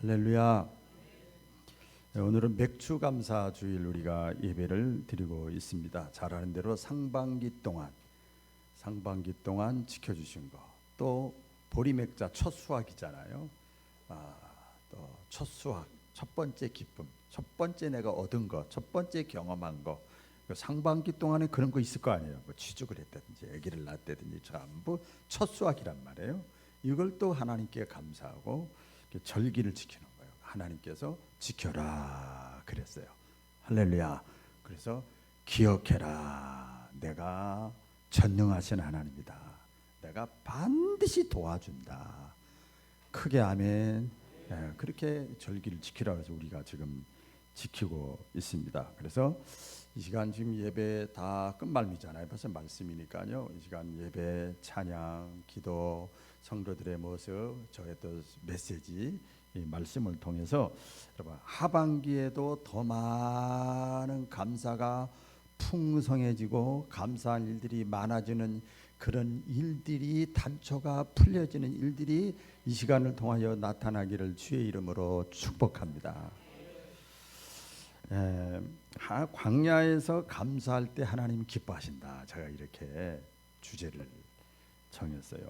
할렐루야. 오늘은 맥주 감사 주일 우리가 예배를 드리고 있습니다. 잘 아는 대로 상반기 동안 지켜주신 거, 또 보리맥자 첫 수확이잖아요. 또 첫 수확, 첫 번째 기쁨, 첫 번째 내가 얻은 거, 첫 번째 경험한 거. 상반기 동안에 그런 거 있을 거 아니에요. 뭐 취직을 했다든지 아기를 낳았다든지 전부 첫 수확이란 말이에요. 이걸 또 하나님께 감사하고 절기를 지키는 거예요. 하나님께서 지켜라 그랬어요. 할렐루야. 그래서 기억해라, 내가 전능하신 하나님이다. 내가 반드시 도와준다. 크게 아멘. 그렇게 절기를 지키라 해서 우리가 지금 지키고 있습니다. 그래서 이 시간 지금 예배 다 끝말미잖아요. 벌써 말씀이니까요. 이 시간 예배, 찬양, 기도, 성도들의 모습, 저의 또 메시지, 이 말씀을 통해서 여러분 하반기에도 더 많은 감사가 풍성해지고 감사한 일들이 많아지는 그런 일들이, 단초가 풀려지는 일들이 이 시간을 통하여 나타나기를 주의 이름으로 축복합니다. 광야에서 감사할 때 하나님 기뻐하신다. 제가 이렇게 주제를 정했어요.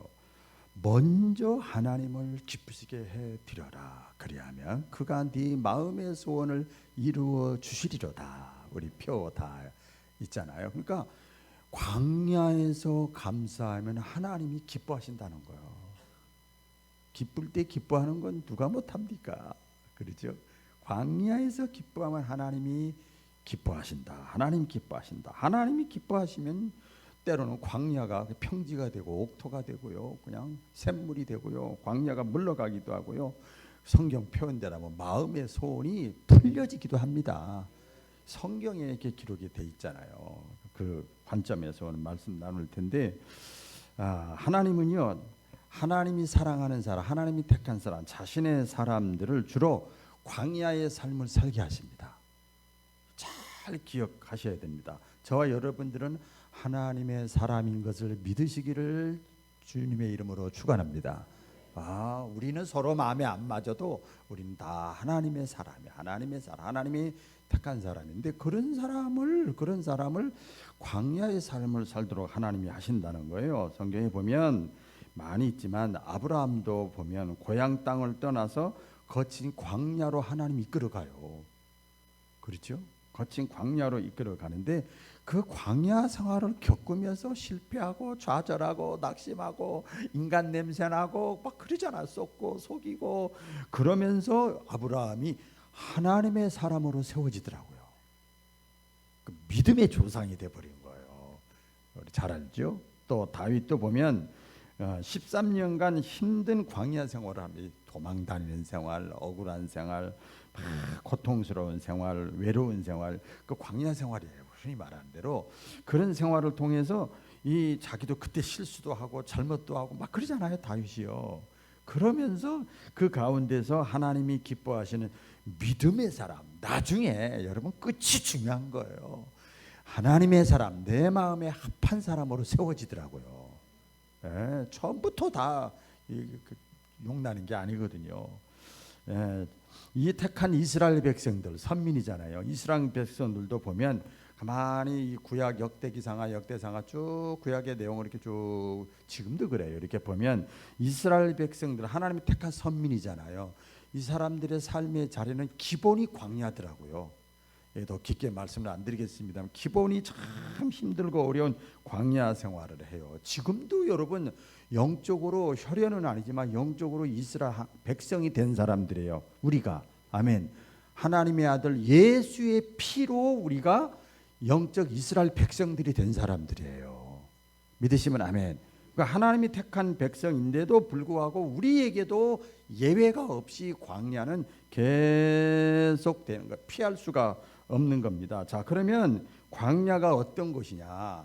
먼저 하나님을 기쁘시게 해드려라. 그리하면 그가 네 마음의 소원을 이루어 주시리로다. 우리 표 다 있잖아요. 그러니까 광야에서 감사하면 하나님이 기뻐하신다는 거예요. 기쁠 때 기뻐하는 건 누가 못합니까? 그렇죠? 광야에서 기뻐하면 하나님이 기뻐하신다. 하나님 기뻐하신다. 하나님이 기뻐하시면 때로는 광야가 평지가 되고 옥토가 되고요, 그냥 샘물이 되고요, 광야가 물러가기도 하고요. 성경 표현대로 마음의 소원이 풀려지기도 합니다. 성경에 이렇게 기록이 돼 있잖아요. 그 관점에서 오늘 말씀 나눌 텐데, 하나님은요, 하나님이 사랑하는 사람, 하나님이 택한 사람, 자신의 사람들을 주로 광야의 삶을 살게 하십니다. 잘 기억하셔야 됩니다. 저와 여러분들은 하나님의 사람인 것을 믿으시기를 주님의 이름으로 축원합니다. 우리는 서로 마음에 안 맞아도 우리는 다 하나님의 사람이야. 하나님이 택한 사람인데 그런 사람을 광야의 삶을 살도록 하나님이 하신다는 거예요. 성경에 보면 많이 있지만 아브라함도 보면 고향 땅을 떠나서 거친 광야로 하나님이 이끌어가요. 그렇죠? 거친 광야로 이끌어가는데 그 광야 생활을 겪으면서 실패하고 좌절하고 낙심하고 인간 냄새나고 막 그러잖아. 쏟고 속이고 그러면서 아브라함이 하나님의 사람으로 세워지더라고요. 그 믿음의 조상이 돼버린 거예요. 우리 잘 알죠? 또 다윗도 보면 13년간 힘든 광야 생활을 합니다. 도망 다니는 생활, 억울한 생활, 고통스러운 생활, 외로운 생활, 그 광야 생활이에요. 흔히 말하는 대로 그런 생활을 통해서 이 자기도 그때 실수도 하고 잘못도 하고 막 그러잖아요, 다윗이요. 그러면서 그 가운데서 하나님이 기뻐하시는 믿음의 사람, 나중에 여러분 끝이 중요한 거예요. 하나님의 사람, 내 마음에 합한 사람으로 세워지더라고요. 처음부터 다 용나는 게 아니거든요. 이 택한 이스라엘 백성들, 선민이잖아요. 이스라엘 백성들도 보면 가만히 이 구약 역대기상하 쭉 구약의 내용을 이렇게 쭉 지금도 그래요. 이렇게 보면 이스라엘 백성들, 하나님이 택한 선민이잖아요. 이 사람들의 삶의 자리는 기본이 광야더라고요. 더 깊게 말씀을 안 드리겠습니다만 기본이 참 힘들고 어려운 광야 생활을 해요. 지금도 여러분 영적으로, 혈연은 아니지만 영적으로 이스라엘 백성이 된 사람들이에요. 우리가 아멘. 하나님의 아들 예수의 피로 우리가 영적 이스라엘 백성들이 된 사람들이에요. 믿으시면 아멘. 그러니까 하나님이 택한 백성인데도 불구하고 우리에게도 예외가 없이 광야는 계속되는 거, 피할 수가 없는 겁니다. 자, 그러면 광야가 어떤 곳이냐?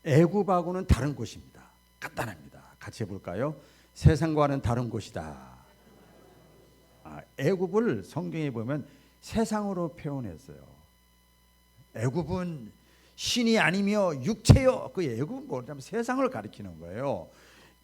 애굽하고는 다른 곳입니다. 간단합니다. 같이 해볼까요? 세상과는 다른 곳이다. 애굽을 성경에 보면 세상으로 표현했어요. 애굽은 신이 아니며 육체요. 그 애굽은 뭐냐면 세상을 가리키는 거예요.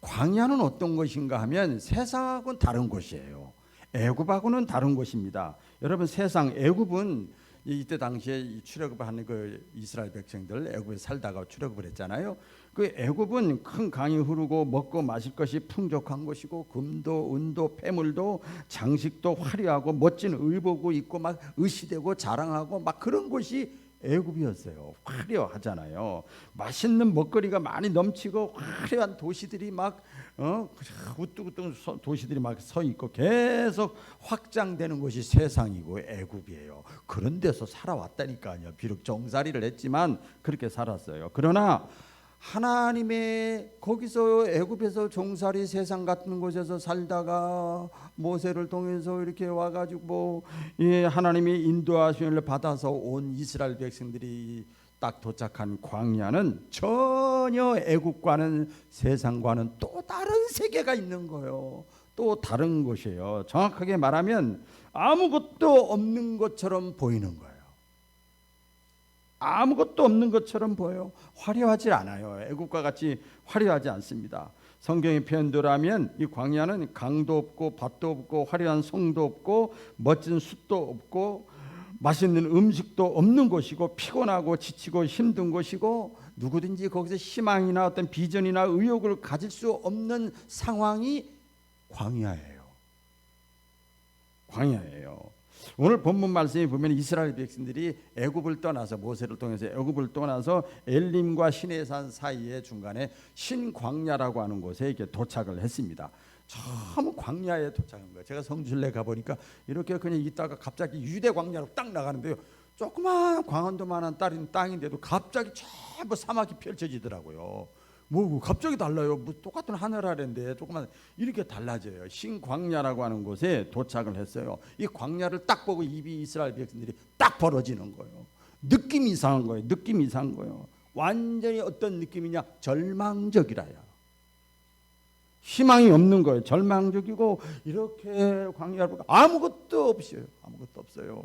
광야는 어떤 것인가 하면 세상하고는 다른 곳이에요. 애굽하고는 다른 곳입니다. 여러분, 세상 애굽은 이때 당시에 출애굽하는 그 이스라엘 백성들 애굽에 살다가 출애굽을 했잖아요. 그 애굽은 큰 강이 흐르고 먹고 마실 것이 풍족한 곳이고 금도 은도 폐물도 장식도 화려하고 멋진 의복을 입고 막 의시되고 자랑하고 막 그런 곳이 애굽이었어요. 화려하잖아요. 맛있는 먹거리가 많이 넘치고 화려한 도시들이 막 우뚝우뚝 도시들이 막 서 있고 계속 확장되는 곳이 세상이고 애굽이에요. 그런 데서 살아왔다니까요. 비록 종살이를 했지만 그렇게 살았어요. 그러나 하나님의 거기서 애굽에서 종살이 세상 같은 곳에서 살다가 모세를 통해서 이렇게 와가지고 하나님이 인도하심을 받아서 온 이스라엘 백성들이 딱 도착한 광야는 전혀 애굽과는 세상과는 또 다른 세계가 있는 거예요. 또 다른 곳이에요. 정확하게 말하면 아무것도 없는 것처럼 보이는 거예요. 아무것도 없는 것처럼 보여요. 화려하지 않아요. 애국과 같이 화려하지 않습니다. 성경의 표현대로 하면 이 광야는 강도 없고 밭도 없고 화려한 성도 없고 멋진 숲도 없고 맛있는 음식도 없는 곳이고 피곤하고 지치고 힘든 곳이고 누구든지 거기서 희망이나 어떤 비전이나 의욕을 가질 수 없는 상황이 광야예요. 광야예요. 오늘 본문 말씀에 보면 이스라엘 백성들이 애굽을 떠나서 모세를 통해서 애굽을 떠나서 엘림과 시내산 사이의 중간에 신광야라고 하는 곳에 이렇게 도착을 했습니다. 처음 광야에 도착한 거예요. 제가 성줄레 가보니까 이렇게 그냥 있다가 갑자기 유대 광야로 딱 나가는데요. 조그만 광안도만한 땅인데도 갑자기 전부 사막이 펼쳐지더라고요. 뭐 갑자기 달라요. 뭐 똑같은 하늘 아래인데 조금만 이렇게 달라져요. 신광야라고 하는 곳에 도착을 했어요. 이 광야를 딱 보고 입이 이스라엘 백성들이 딱 벌어지는 거예요. 느낌이 이상한 거예요. 느낌이 이상한 거예요. 완전히 어떤 느낌이냐? 절망적이라요. 희망이 없는 거예요. 절망적이고 이렇게 광야를 보고 아무것도 없어요. 아무것도 없어요.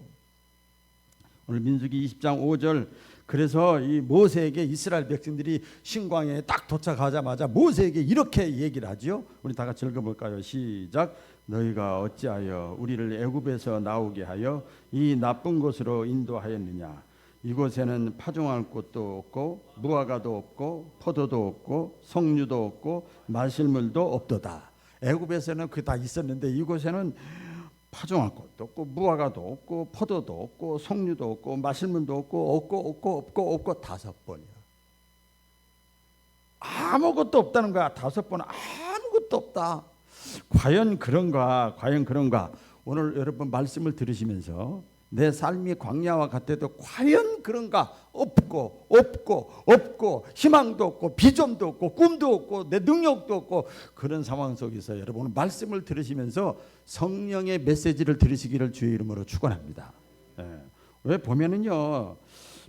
오늘 민수기 20장 5절 그래서 이 모세에게 이스라엘 백성들이 신광야에 딱 도착하자마자 모세에게 이렇게 얘기를 하죠. 우리 다 같이 읽어볼까요? 시작. 너희가 어찌하여 우리를 애굽에서 나오게 하여 이 나쁜 곳으로 인도하였느냐. 이곳에는 파종할 곳도 없고 무화과도 없고 포도도 없고 석류도 없고 마실 물도 없도다. 애굽에서는 그 다 있었는데 이곳에는 파종할 것도 없고 무화과도 없고 포도도 없고 석류도 없고 마실 물도 없고 5번이야. 아무것도 없다는 거야. 5번 아무것도 없다. 과연 그런가? 오늘 여러분 말씀을 들으시면서 내 삶이 광야와 같아도 과연 그런가? 없고 희망도 없고 비전도 없고 꿈도 없고 내 능력도 없고 그런 상황 속에서 여러분 말씀을 들으시면서 성령의 메시지를 들으시기를 주의 이름으로 축원합니다. 왜 보면은요,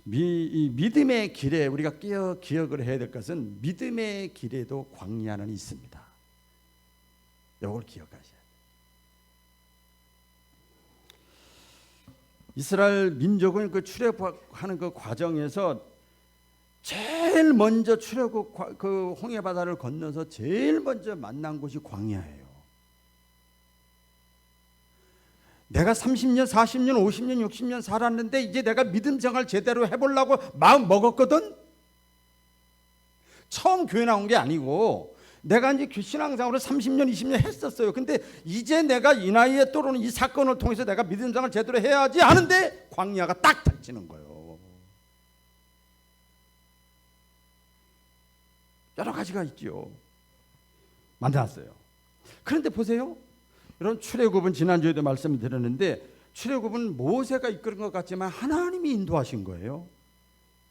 이 믿음의 길에 우리가 기억을 해야 될 것은 믿음의 길에도 광야는 있습니다. 이걸 기억하셔야 돼요. 이스라엘 민족은 그 출애굽하는 그 과정에서 제일 먼저 출애굽 그 홍해 바다를 건너서 제일 먼저 만난 곳이 광야예요. 내가 30년, 40년, 50년, 60년 살았는데 이제 내가 믿음 생활 제대로 해보려고 마음 먹었거든. 처음 교회 나온 게 아니고 내가 이제 신앙생활을 30년, 20년 했었어요. 근데 이제 내가 이 나이에 또는 이 사건을 통해서 내가 믿음 생활을 제대로 해야지 하는데 광야가 딱 닥치는 거예요. 여러 가지가 있죠. 만났어요. 그런데 보세요. 여러분 출애굽은 지난주에도 말씀을 드렸는데 출애굽은 모세가 이끄는 것 같지만 하나님이 인도하신 거예요.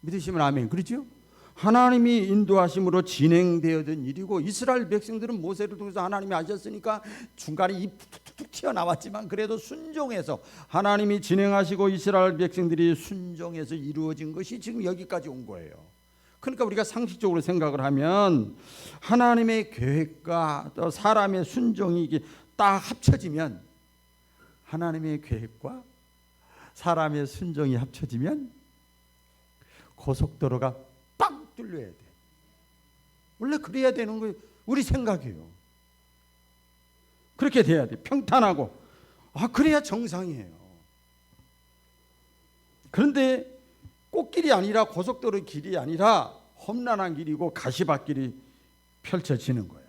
믿으시면 아멘. 그렇죠? 하나님이 인도하심으로 진행되어진 일이고 이스라엘 백성들은 모세를 통해서 하나님이 하셨으니까 중간에 입 툭툭 튀어나왔지만 그래도 순종해서 하나님이 진행하시고 이스라엘 백성들이 순종해서 이루어진 것이 지금 여기까지 온 거예요. 그러니까 우리가 상식적으로 생각을 하면 하나님의 계획과 또 사람의 순종이 이게 딱 합쳐지면 하나님의 계획과 사람의 순종이 합쳐지면 고속도로가 빵 뚫려야 돼. 원래 그래야 되는 거예요. 우리 생각이에요. 그렇게 돼야 돼. 평탄하고. 그래야 정상이에요. 그런데 꽃길이 아니라, 고속도로 길이 아니라 험난한 길이고 가시밭길이 펼쳐지는 거예요.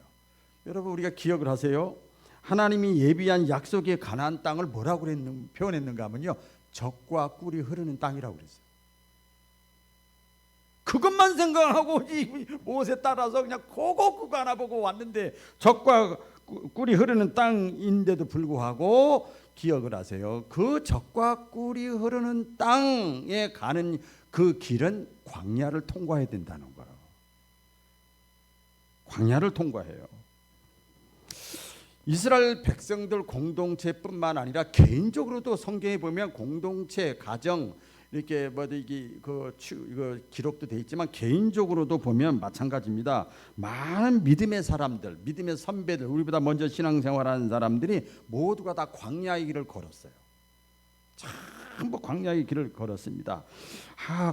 여러분, 우리가 기억을 하세요. 하나님이 예비한 약속의 가나안 땅을 뭐라고 표현했는가 하면요, 젖과 꿀이 흐르는 땅이라고 그랬어요. 그것만 생각하고 모세 따라서 그냥 그거 하나 보고 왔는데, 젖과 꿀이 흐르는 땅인데도 불구하고 기억을 하세요. 그 젖과 꿀이 흐르는 땅에 가는 그 길은 광야를 통과해야 된다는 거예요. 광야를 통과해요. 이스라엘 백성들 공동체뿐만 아니라 개인적으로도 성경에 보면 공동체, 가정 이렇게 이거 기록도 돼 있지만 개인적으로도 보면 마찬가지입니다. 많은 믿음의 사람들, 믿음의 선배들, 우리보다 먼저 신앙생활하는 사람들이 모두가 다 광야의 길을 걸었어요. 전부 광야의 길을 걸었습니다.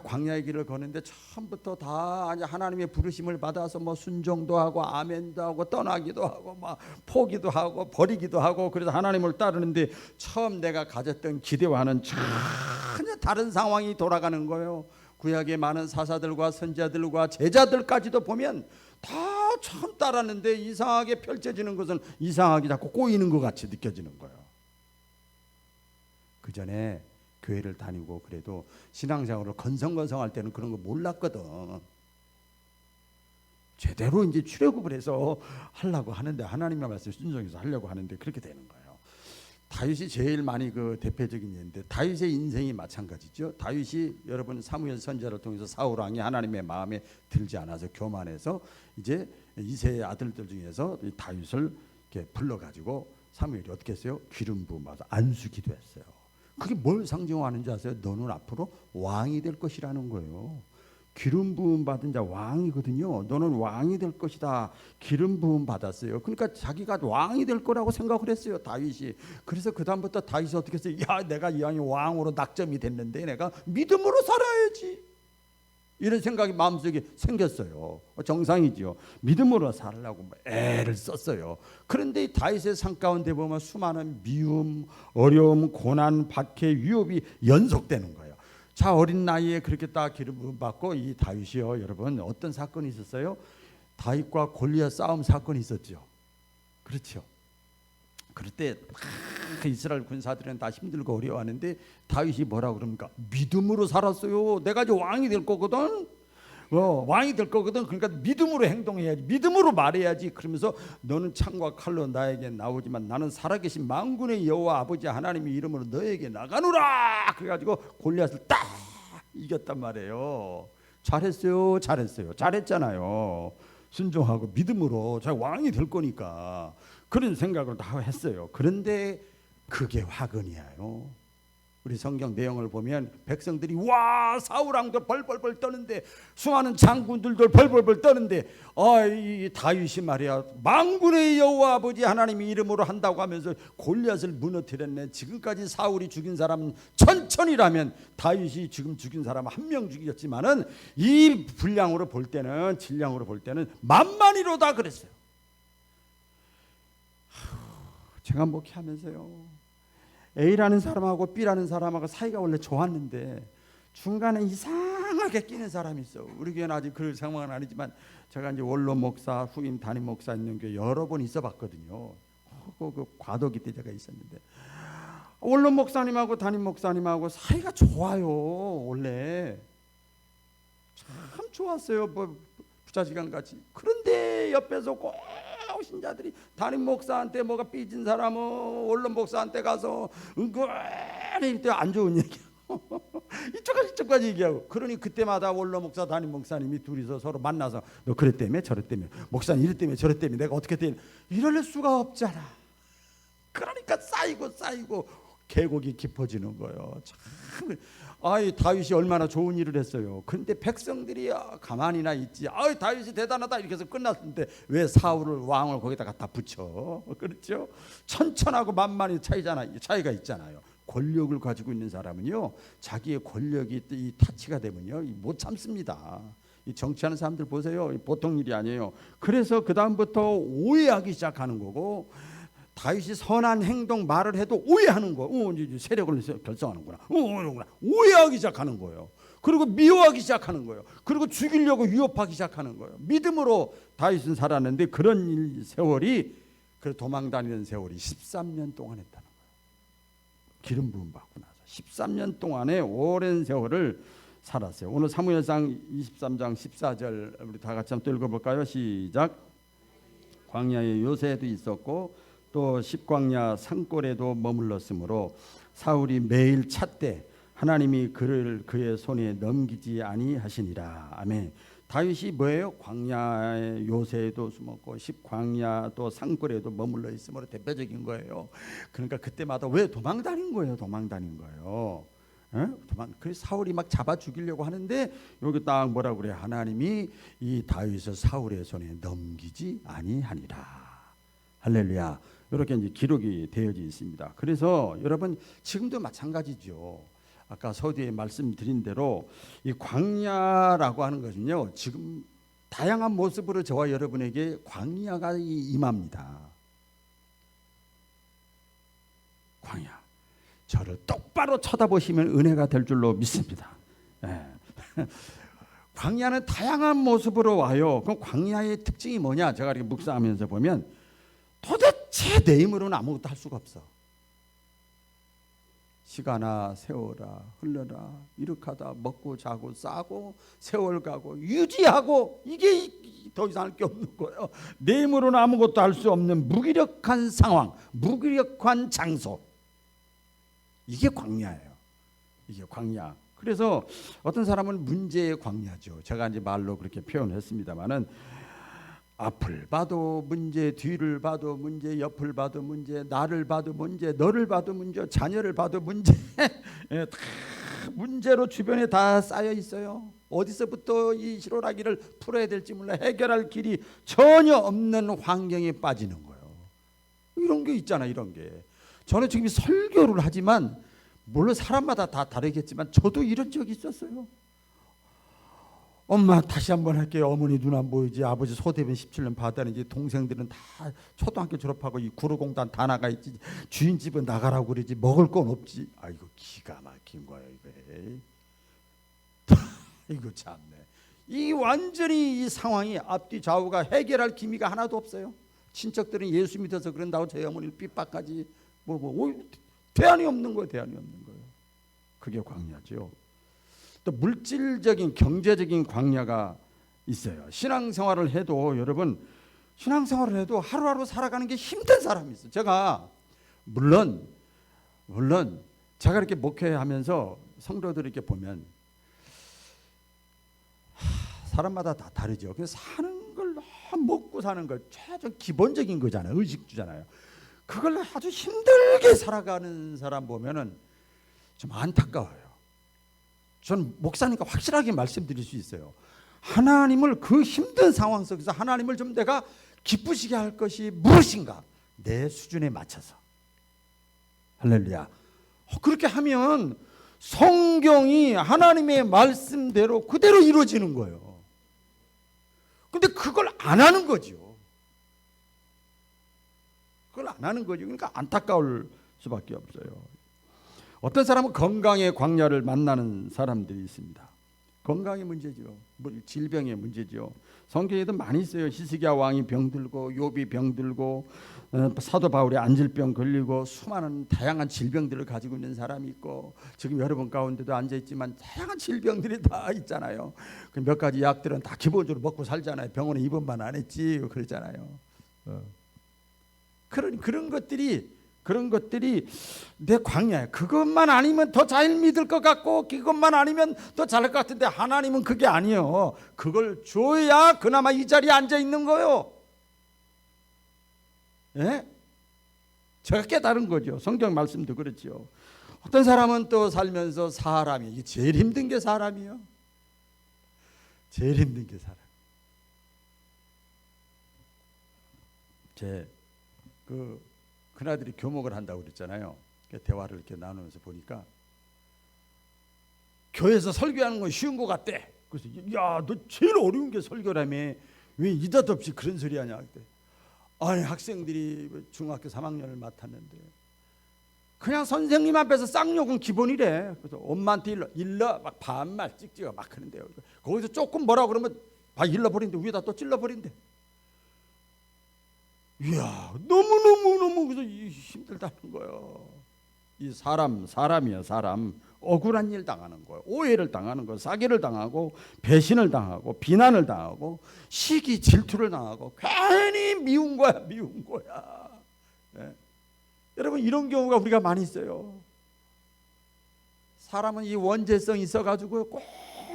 광야의 길을 걷는데 처음부터 다 하나님의 부르심을 받아서 순종도 하고 아멘도 하고 떠나기도 하고 포기도 하고 버리기도 하고, 그래서 하나님을 따르는데 처음 내가 가졌던 기대와는 전혀 다른 상황이 돌아가는 거예요. 구약의 많은 사사들과 선지자들과 제자들까지도 보면 다 처음 따랐는데 이상하게 펼쳐지는 것은 이상하게 자꾸 꼬이는 것 같이 느껴지는 거예요. 그 전에 교회를 다니고 그래도 신앙생활을 건성건성할 때는 그런 거 몰랐거든. 제대로 이제 출애굽을 해서 하려고 하는데, 하나님의 말씀 순종해서 하려고 하는데 그렇게 되는 거예요. 다윗이 제일 많이 대표적인 예인데, 다윗의 인생이 마찬가지죠. 다윗이 여러분 사무엘 선지자를 통해서 사울 왕이 하나님의 마음에 들지 않아서 교만해서 이제 이세의 아들들 중에서 다윗을 이렇게 불러가지고 사무엘이 어떻게 했어요? 기름 부음하서 안수기도 했어요. 그게 뭘 상징하는지 아세요? 너는 앞으로 왕이 될 것이라는 거예요. 기름 부음 받은 자 왕이거든요. 너는 왕이 될 것이다. 기름 부음 받았어요. 그러니까 자기가 왕이 될 거라고 생각을 했어요, 다윗이. 그래서 그 다음부터 다윗이 어떻게 했어요? 내가 이왕이 왕으로 낙점이 됐는데 내가 믿음으로 살아야지, 이런 생각이 마음속에 생겼어요. 정상이죠. 믿음으로 살려고 애를 썼어요. 그런데 다윗의 삶 가운데 보면 수많은 미움, 어려움, 고난, 박해, 위협이 연속되는 거예요. 자, 어린 나이에 그렇게 딱 기름 받고 이 다윗이요, 여러분 어떤 사건이 있었어요? 다윗과 골리앗 싸움 사건이 있었죠. 그렇죠. 그럴 때 이스라엘 군사들은 다 힘들고 어려워하는데 다윗이 뭐라고 그럽니까? 믿음으로 살았어요. 내가 이제 왕이 될 거거든. 왕이 될 거거든. 그러니까 믿음으로 행동해야지, 믿음으로 말해야지. 그러면서 너는 창과 칼로 나에게 나오지만 나는 살아계신 만군의 여호와 아버지 하나님의 이름으로 너에게 나가노라. 그래가지고 골리앗을 딱 이겼단 말이에요. 잘했잖아요. 순종하고 믿음으로 자기 왕이 될 거니까 그런 생각을 다 했어요. 그런데 그게 화근이에요. 우리 성경 내용을 보면 백성들이 사울 왕도 벌벌벌 떠는데, 수많은 장군들도 벌벌벌 떠는데, 이 다윗이 말이야 만군의 여호와 아버지 하나님의 이름으로 한다고 하면서 골리앗을 무너뜨렸네. 지금까지 사울이 죽인 사람은 1000이라면 다윗이 지금 죽인 사람은 1명 죽였지만은 이 분량으로 볼 때는, 질량으로 볼 때는 만만이로다 그랬어요. 제가 목회하면서요, A라는 사람하고 B라는 사람하고 사이가 원래 좋았는데 중간에 이상하게 끼는 사람이 있어. 우리 교회는 아직 그럴 상황은 아니지만 제가 이제 원로 목사, 후임 담임 목사 있는 교회 여러 번 있어봤거든요. 그 과도기 때 제가 있었는데 원로 목사님하고 담임 목사님하고 사이가 좋아요. 원래 참 좋았어요. 부자지간 같이. 그런데 옆에서 꼭 신자들이 담임 목사한테 뭐가 삐진 사람은 원로 목사한테 가서 은근히 안 좋은 얘기하고 이쪽까지 얘기하고, 그러니 그때마다 원로 목사, 담임 목사님이 둘이서 서로 만나서 너 그랬다며 저랬다며, 목사님 이랬다며 저랬다며, 내가 어떻게 되냐, 이럴 수가 없잖아. 그러니까 쌓이고 계곡이 깊어지는 거예요. 참, 다윗이 얼마나 좋은 일을 했어요. 그런데 백성들이 가만히나 있지. 다윗이 대단하다 이렇게 해서 끝났는데 왜 사울을 왕을 거기다 갖다 붙여? 그렇죠? 천천하고 만만히 차이가 있잖아요. 권력을 가지고 있는 사람은요, 자기의 권력이 이 타치가 되면요 못 참습니다. 이 정치하는 사람들 보세요. 보통 일이 아니에요. 그래서 그 다음부터 오해하기 시작하는 거고, 다윗이 선한 행동 말을 해도 오해하는 거. 이제 세력을 결성하는구나. 오해하기 시작하는 거예요. 그리고 미워하기 시작하는 거예요. 그리고 죽이려고 유혹하기 시작하는 거예요. 믿음으로 다윗은 살았는데 그런 세월이, 그 도망 다니는 세월이 13년 동안 했다는 거예요. 기름 부음 받고 나서 13년 동안의 오랜 세월을 살았어요. 오늘 사무엘상 23장 14절 우리 다 같이 한번 읽어볼까요? 시작. 광야에 요새도 있었고 또 십광야 산골에도 머물렀으므로 사울이 매일 찾되 하나님이 그를 그의 손에 넘기지 아니하시니라. 아멘. 다윗이 뭐예요? 광야의 요새에도 숨었고 십광야 또 산골에도 머물러 있으므로 대표적인 거예요. 그러니까 그때마다 왜 도망 다닌 거예요? 도망 다닌 거예요. 그래서 사울이 막 잡아 죽이려고 하는데 여기 딱 뭐라고 그래? 하나님이 이 다윗을 사울의 손에 넘기지 아니하니라. 할렐루야. 이렇게 이제 기록이 되어져 있습니다. 그래서 여러분 지금도 마찬가지죠. 아까 서두에 말씀드린 대로 이 광야라고 하는 것은요, 지금 다양한 모습으로 저와 여러분에게 광야가 임합니다. 광야. 저를 똑바로 쳐다보시면 은혜가 될 줄로 믿습니다. 광야는 다양한 모습으로 와요. 그럼 광야의 특징이 뭐냐? 제가 이렇게 묵상하면서 보면 도대체 내 힘으로는 아무것도 할 수가 없어. 시간아 세월아 흘러라 이렇게 하다 먹고 자고 싸고 세월 가고 유지하고 이게 더 이상 할 게 없는 거예요. 내 힘으로는 아무것도 할 수 없는 무기력한 상황, 무기력한 장소, 이게 광야예요. 이게 광야. 그래서 어떤 사람은 문제의 광야죠. 제가 이제 말로 그렇게 표현했습니다만은 앞을 봐도 문제, 뒤를 봐도 문제, 옆을 봐도 문제, 나를 봐도 문제, 너를 봐도 문제, 자녀를 봐도 문제. 다 문제로 주변에 다 쌓여 있어요. 어디서부터 이 실오라기를 풀어야 될지 몰라. 해결할 길이 전혀 없는 환경에 빠지는 거예요. 이런 게 있잖아. 이런 게. 저는 지금 설교를 하지만 물론 사람마다 다 다르겠지만 저도 이런 적이 있었어요. 엄마 다시 한번 할게요. 어머니 눈 안 보이지. 아버지 소대변 17년 받았는지. 동생들은 다 초등학교 졸업하고 이 구로공단 다 나가 있지. 주인 집은 나가라고 그러지. 먹을 건 없지. 아이고 기가 막힌 거예요 이거. 이거 참네. 이 완전히 이 상황이 앞뒤 좌우가 해결할 기미가 하나도 없어요. 친척들은 예수 믿어서 그런다고 저희 어머니를 핍박하지. 대안이 없는 거예요. 대안이 없는 거예요. 그게 광야죠. 또 물질적인 경제적인 광야가 있어요. 신앙생활을 해도 여러분 신앙생활을 해도 하루하루 살아가는 게 힘든 사람이 있어요. 제가 물론 제가 이렇게 목회하면서 성도들 이렇게 보면 사람마다 다 다르죠. 그래서 사는 걸 먹고 사는 걸 최저 기본적인 거잖아요. 의식주잖아요. 그걸 아주 힘들게 살아가는 사람 보면은 좀 안타까워요. 전 목사니까 확실하게 말씀드릴 수 있어요. 하나님을 그 힘든 상황 속에서 하나님을 좀 내가 기쁘시게 할 것이 무엇인가? 내 수준에 맞춰서. 할렐루야. 그렇게 하면 성경이 하나님의 말씀대로 그대로 이루어지는 거예요. 근데 그걸 안 하는 거죠. 그걸 안 하는 거죠. 그러니까 안타까울 수밖에 없어요. 어떤 사람은 건강의 광야를 만나는 사람들이 있습니다. 건강의 문제죠. 질병의 문제죠. 성경에도 많이 있어요. 히스기야 왕이 병들고 욥이 병들고 사도 바울이 안질병 걸리고 수많은 다양한 질병들을 가지고 있는 사람이 있고 지금 여러분 가운데도 앉아있지만 다양한 질병들이 다 있잖아요. 그 몇 가지 약들은 다 기본적으로 먹고 살잖아요. 병원에 입원만 안 했지 그러잖아요. 그런 것들이 내 광야예요. 그것만 아니면 더 잘 믿을 것 같고 그것만 아니면 더 잘할 것 같은데 하나님은 그게 아니에요. 그걸 줘야 그나마 이 자리에 앉아 있는 거예요. 예? 제가 깨달은 거죠. 성경 말씀도 그렇죠. 어떤 사람은 또 살면서 사람이 이게 제일 힘든 게 사람이에요. 제일 힘든 게 사람. 큰아들이 교목을 한다고 그랬잖아요. 대화를 이렇게 나누면서 보니까 교회에서 설교하는 건 쉬운 것 같대. 그래서 야, 너 제일 어려운 게 설교라며 왜 이닷없이 그런 소리 하냐 그때. 아니 학생들이 중학교 3학년을 맡았는데 그냥 선생님 앞에서 쌍욕은 기본이래. 그래서 엄마한테 일러 막 반말 찍찍어 막 하는데요. 거기서 조금 뭐라 그러면 다 일러버린대. 위에다 또 찔러버린대. 이야, 너무 그래서 힘들다는 거예요. 이 사람이야 사람. 억울한 일 당하는 거예요. 오해를 당하는 거예요. 사기를 당하고 배신을 당하고 비난을 당하고 시기 질투를 당하고 괜히 미운 거야. 네. 여러분 이런 경우가 우리가 많이 있어요. 사람은 이 원죄성이 있어가지고 꼭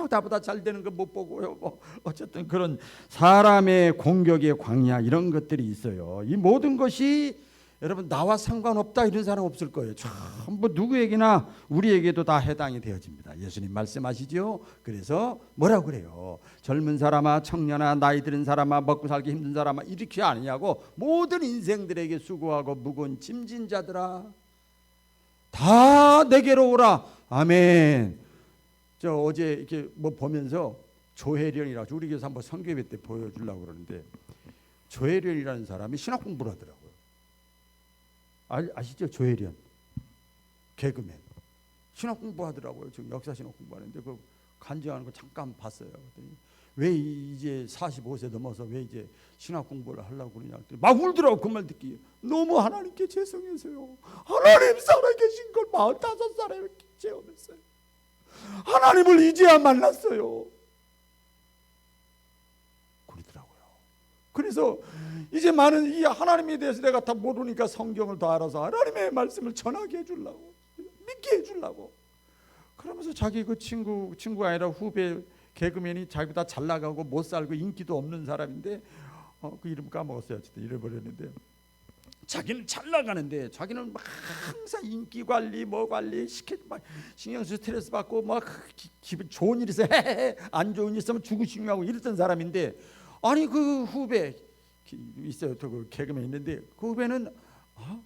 나보다 잘 되는 거 못 보고요. 뭐 어쨌든 그런 사람의 공격의 광야 이런 것들이 있어요. 이 모든 것이 여러분 나와 상관없다 이런 사람 없을 거예요. 전부 누구에게나 우리에게도 다 해당이 되어집니다. 예수님 말씀하시죠. 그래서 뭐라고 그래요? 젊은 사람아 청년아 나이 들은 사람아 먹고 살기 힘든 사람아 이렇게 아니냐고 모든 인생들에게 수고하고 무거운 짐진 자들아 다 내게로 오라. 아멘. 저 어제 이렇게 뭐 보면서 조혜련이라고 우리 교회에서 한번 선교예배 때 보여주려고 그러는데 조혜련이라는 사람이 신학 공부를 하더라고요. 아시죠? 조혜련 개그맨 신학 공부하더라고요. 지금 역사 신학 공부하는데 그 간증하는 거 잠깐 봤어요. 그랬더니 왜 이제 45세 넘어서 왜 이제 신학 공부를 하려고 그러냐 그랬더니 막 울더라고. 그 말 듣기 너무 하나님께 죄송해서요. 하나님 살아계신 걸 45살에 체험했어요. 하나님을 이제야 만났어요. 그러더라고요. 그래서 이제 많은 이 하나님에 대해서 내가 다 모르니까 성경을 더 알아서 하나님의 말씀을 전하게 해주려고 믿게 해주려고 그러면서 자기 그 친구가 아니라 후배 개그맨이 자기보다 잘 나가고 못 살고 인기도 없는 사람인데 그 이름 까먹었어요. 어쨌든 잃어버렸는데 자기는 잘 나가는데 자기는 막 항상 인기 관리 뭐 관리 막 신경 쓰고 스트레스 받고 막 기분 좋은 일 있어 안 좋은 일 있으면 죽으시냐고 이랬던 사람인데 아니 그 후배 있어요. 또 그 개그맨 있는데 그 후배는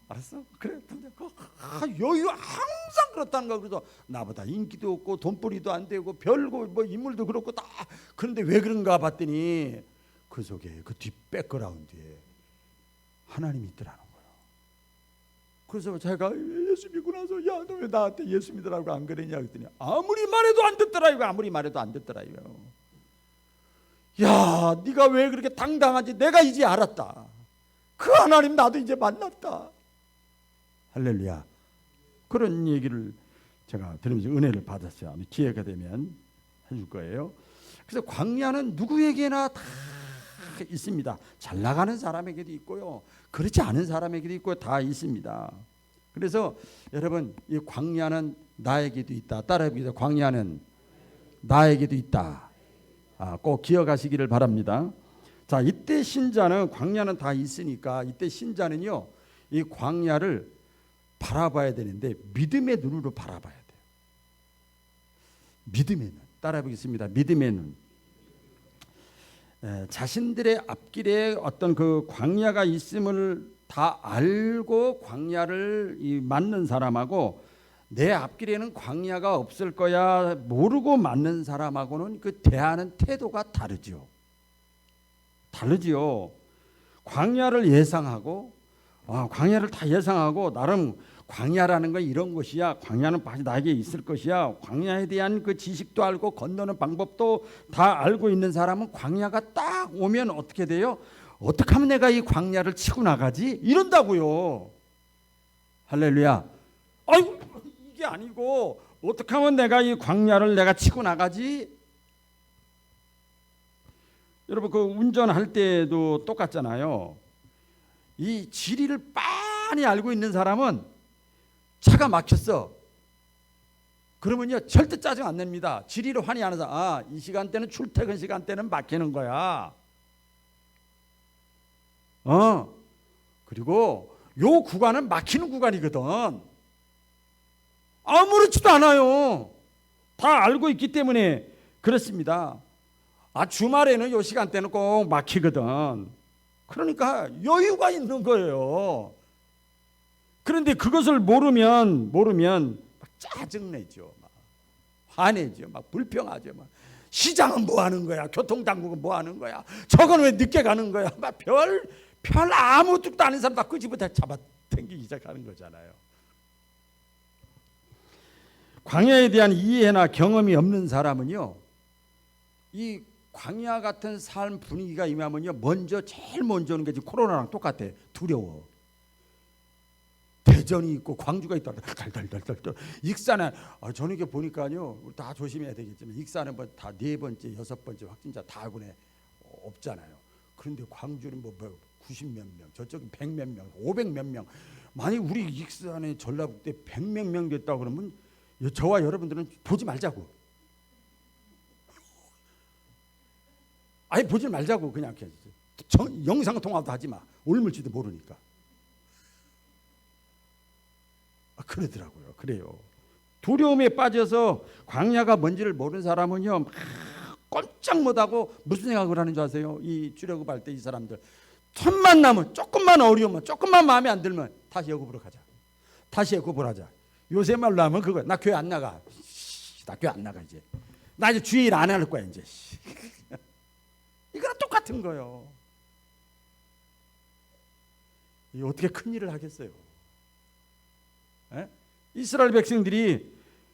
알았어 그래 여유 항상 그렇다는 거. 그래서 나보다 인기도 없고 돈벌이도 안 되고 별거 뭐 인물도 그렇고 다 그런데 왜 그런가 봤더니 그 속에 그 뒷 백그라운드에 하나님이 있더라는 거예요. 그래서 제가 예수 믿고 나서 야 너 왜 나한테 예수 믿으라고 안 그러냐 그랬더니 아무리 말해도 안 듣더라 이거. 아무리 말해도 안 듣더라 이거. 야 네가 왜 그렇게 당당하지? 내가 이제 알았다. 그 하나님 나도 이제 만났다. 할렐루야. 그런 얘기를 제가 들으면서 은혜를 받았어요. 기회가 되면 해줄 거예요. 그래서 광야는 누구에게나 다 있습니다. 잘 나가는 사람에게도 있고요. 그렇지 않은 사람에게도 있고 다 있습니다. 그래서 여러분 이 광야는 나에게도 있다. 따라해보세요. 광야는 나에게도 있다. 꼭 기억하시기를 바랍니다. 자, 이때 신자는 광야는 다 있으니까 이때 신자는요 이 광야를 바라봐야 되는데 믿음의 눈으로 바라봐야 돼요. 믿음의 눈. 따라해보겠습니다. 믿음의 눈. 자신들의 앞길에 어떤 그 광야가 있음을 다 알고 광야를 맞는 사람하고 내 앞길에는 광야가 없을 거야 모르고 맞는 사람하고는 그 대하는 태도가 다르죠. 광야를 예상하고 광야를 다 예상하고 나름 광야라는 건 이런 것이야. 광야는 반드시 나에게 있을 것이야. 광야에 대한 그 지식도 알고 건너는 방법도 다 알고 있는 사람은 광야가 딱 오면 어떻게 돼요? 어떻게 하면 내가 이 광야를 치고 나가지? 이런다고요. 할렐루야. 아이고 이게 아니고 어떻게 하면 내가 이 광야를 내가 치고 나가지? 여러분 그 운전할 때도 똑같잖아요. 이 지리를 빤히 알고 있는 사람은 차가 막혔어. 그러면요 절대 짜증 안 냅니다. 지리를 환히 아는 사람, 이 시간대는 출퇴근 시간대는 막히는 거야. 그리고 요 구간은 막히는 구간이거든. 아무렇지도 않아요. 다 알고 있기 때문에 그렇습니다. 주말에는 요 시간대는 꼭 막히거든. 그러니까 여유가 있는 거예요. 그런데 그것을 모르면 막 짜증내죠. 막 화내죠. 막 불평하죠. 막 시장은 뭐 하는 거야? 교통당국은 뭐 하는 거야? 저건 왜 늦게 가는 거야? 막 별 아무 뜻도 아닌 사람 다 끄집어다 잡아 당기기 시작하는 거잖아요. 광야에 대한 이해나 경험이 없는 사람은요, 이 광야 같은 삶 분위기가 임하면요, 제일 먼저 오는 게 지금 코로나랑 똑같아. 두려워. 대전이 있고 광주가 있다. 달달달달달. 익산에 저는 이게 보니까요, 우리 다 조심해야 되겠지만 익산에 뭐 다 4번째, 6번째 확진자 다 군에 없잖아요. 그런데 광주는 뭐 90몇 명, 저쪽은 100몇 명, 500몇 명. 만약 우리 익산에 전라북도에 100몇 명 됐다 그러면 저와 여러분들은 보지 말자고. 아예 보지 말자고 그냥 영상 통화도 하지 마. 옮을지도 모르니까. 그러더라고요. 그래요. 두려움에 빠져서 광야가 뭔지를 모르는 사람은요, 막 꼼짝 못하고 무슨 생각을 하는 줄 아세요? 이 출애굽할 때 이 사람들 틈만 나면, 조금만 어려우면, 조금만 마음에 안 들면 다시 애굽으로 가자. 다시 애굽으로 하자. 요새 말로 하면 그거야. 나 교회 안 나가. 나 교회 안 나가 이제. 나 이제 주일 안 할 거야 이제. 이거랑 똑같은 거예요. 이 어떻게 큰 일을 하겠어요? 에? 이스라엘 백성들이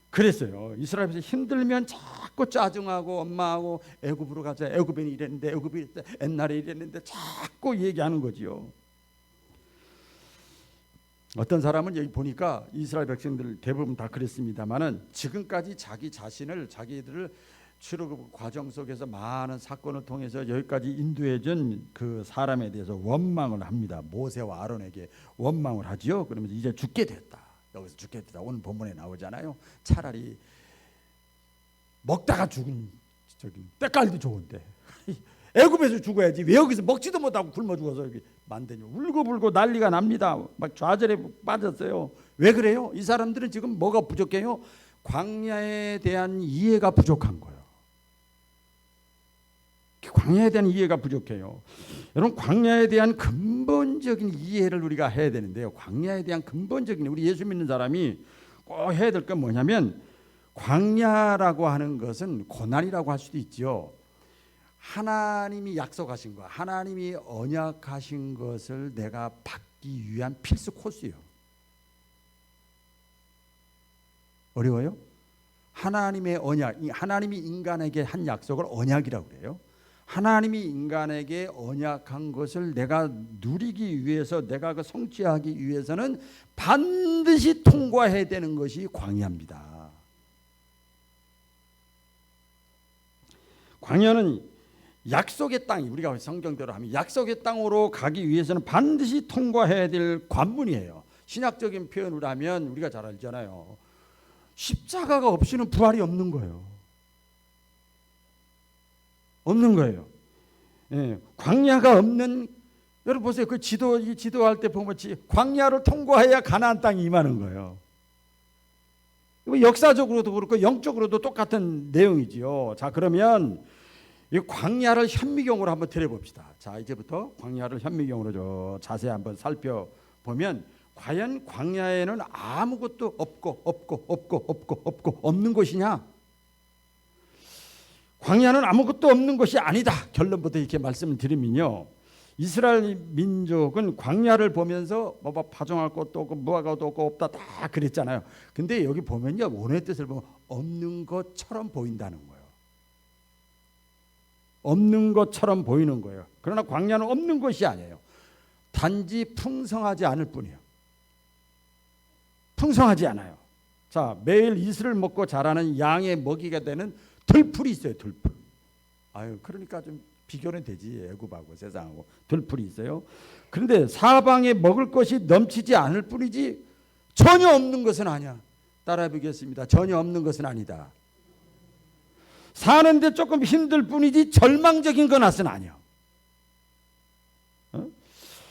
그랬어요. 이스라엘 백성이 힘들면 자꾸 짜증하고 엄마하고 애굽으로 가자. 애굽은 이랬는데, 애굽이 옛날에 이랬는데 자꾸 얘기하는 거지요. 어떤 사람은 여기 보니까 이스라엘 백성들 대부분 다 그랬습니다만은 지금까지 자기 자신을, 자기들을 출애굽 과정 속에서 많은 사건을 통해서 여기까지 인도해준 그 사람에 대해서 원망을 합니다. 모세와 아론에게 원망을 하지요. 그러면서 이제 죽게 됐다. 여기서 죽게 됐다. 오늘 본문에 나오잖아요. 차라리 먹다가 죽은 때깔도 좋은데 애굽에서 죽어야지 왜 여기서 먹지도 못하고 굶어 죽어서 여기 만드냐. 울고불고 난리가 납니다. 막 좌절에 빠졌어요. 왜 그래요? 이 사람들은 지금 뭐가 부족해요? 광야에 대한 이해가 부족한 거예요. 광야에 대한 이해가 부족해요. 여러분, 광야에 대한 근본적인 이해를 우리가 해야 되는데요. 광야에 대한 근본적인, 우리 예수 믿는 사람이 꼭 해야 될 건 뭐냐면, 광야라고 하는 것은 고난이라고 할 수도 있죠. 하나님이 약속하신 거, 하나님이 언약하신 것을 내가 받기 위한 필수 코스예요. 어려워요? 하나님의 언약, 하나님이 인간에게 한 약속을 언약이라고 그래요. 하나님이 인간에게 언약한 것을 내가 누리기 위해서, 내가 그 성취하기 위해서는 반드시 통과해야 되는 것이 광야입니다. 광야는 약속의 땅, 우리가 성경대로 하면 약속의 땅으로 가기 위해서는 반드시 통과해야 될 관문이에요. 신학적인 표현으로 하면 우리가 잘 알잖아요. 십자가가 없이는 부활이 없는 거예요. 없는 거예요. 예, 광야가 없는, 여러분 보세요. 그 지도할 때 보면 광야를 통과해야 가나안 땅이 임하는 거예요. 역사적으로도 그렇고 영적으로도 똑같은 내용이지요. 자, 그러면 이 광야를 현미경으로 한번 들여봅시다. 자, 이제부터 광야를 현미경으로 자세히 한번 살펴보면, 과연 광야에는 아무것도 없고 없는 것이냐? 광야는 아무것도 없는 것이 아니다. 결론부터 이렇게 말씀을 드리면요, 이스라엘 민족은 광야를 보면서 뭐 파종할 것도 없고 무화과도 없고 없다 다 그랬잖아요. 근데 여기 보면요, 원어의 뜻을 보면 없는 것처럼 보인다는 거예요. 없는 것처럼 보이는 거예요. 그러나 광야는 없는 것이 아니에요. 단지 풍성하지 않을 뿐이에요. 풍성하지 않아요. 자, 매일 이슬을 먹고 자라는 양의 먹이가 되는 들풀이 있어요. 들풀. 아유, 그러니까 좀 비교는 되지. 애굽하고 세상하고 들풀이 있어요. 그런데 사방에 먹을 것이 넘치지 않을 뿐이지 전혀 없는 것은 아니야. 따라해 보겠습니다. 전혀 없는 것은 아니다. 사는데 조금 힘들 뿐이지 절망적인 건 아니야.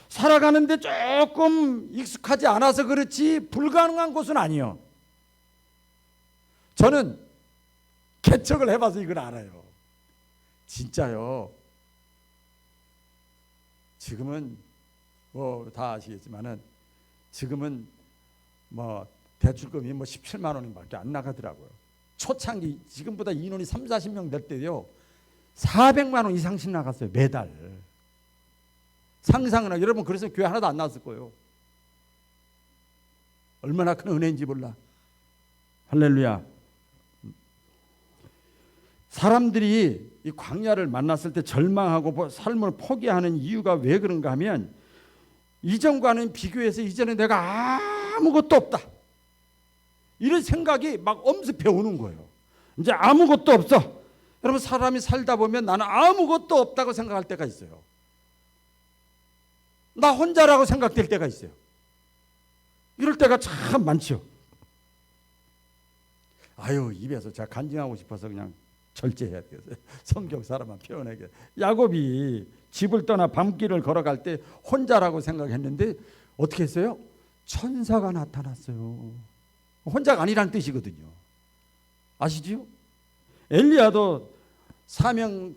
살아가는데 조금 익숙하지 않아서 그렇지 불가능한 곳은 아니요. 저는 개척을 해봐서 이걸 알아요. 진짜요. 지금은 뭐 다 아시겠지만은 지금은 뭐 대출금이 뭐 17만 원밖에 안 나가더라고요. 초창기 지금보다 인원이 3, 40명 될 때요 400만 원 이상씩 나갔어요. 매달. 상상은 하고, 여러분 그래서 교회 하나도 안 나왔을 거예요. 얼마나 큰 은혜인지 몰라. 할렐루야. 사람들이 이 광야를 만났을 때 절망하고 삶을 포기하는 이유가 왜 그런가 하면, 이전과는 비교해서 이제는 내가 아무것도 없다, 이런 생각이 막 엄습해 오는 거예요. 이제 아무것도 없어. 여러분 사람이 살다 보면 나는 아무것도 없다고 생각할 때가 있어요. 나 혼자라고 생각될 때가 있어요. 이럴 때가 참 많죠. 아유, 입에서 제가 간증하고 싶어서 그냥 절제해야 되겠어요. 성경 사람만 표현하게. 야곱이 집을 떠나 밤길을 걸어갈 때 혼자라고 생각했는데 어떻게 했어요? 천사가 나타났어요. 혼자가 아니라는 뜻이거든요. 아시지요? 엘리야도 사명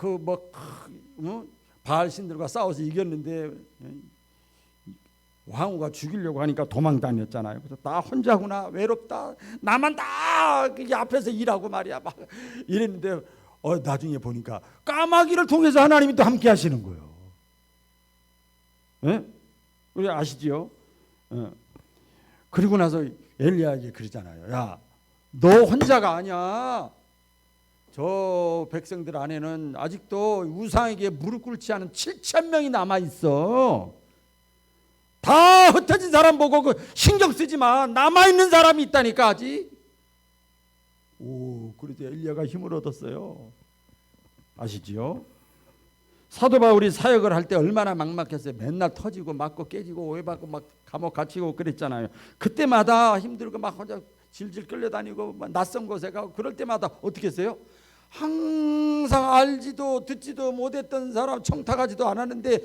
바알 신들과 싸워서 이겼는데 왕후가 죽이려고 하니까 도망 다녔잖아요. 그래서 나 혼자구나, 외롭다, 나만 다 앞에서 일하고 말이야 막 이랬는데 나중에 보니까 까마귀를 통해서 하나님이 또 함께 하시는 거예요. 예? 우리 아시지요? 그리고 나서 엘리야에게 그러잖아요. 야, 너 혼자가 아니야. 저 백성들 안에는 아직도 우상에게 무릎 꿇지 않은 7,000명이 남아 있어. 다 흩어진 사람 보고 신경 쓰지 마. 남아 있는 사람이 있다니까 아직. 그래서 엘리야가 힘을 얻었어요. 아시지요? 사도 바울이 사역을 할 때 얼마나 막막했어요. 맨날 터지고 맞고 깨지고 오해받고 막 감옥 갇히고 그랬잖아요. 그때마다 힘들고 막 혼자 질질 끌려다니고 낯선 곳에 가고 그럴 때마다 어떻게 했어요? 항상 알지도 듣지도 못했던 사람 청탁하지도 않았는데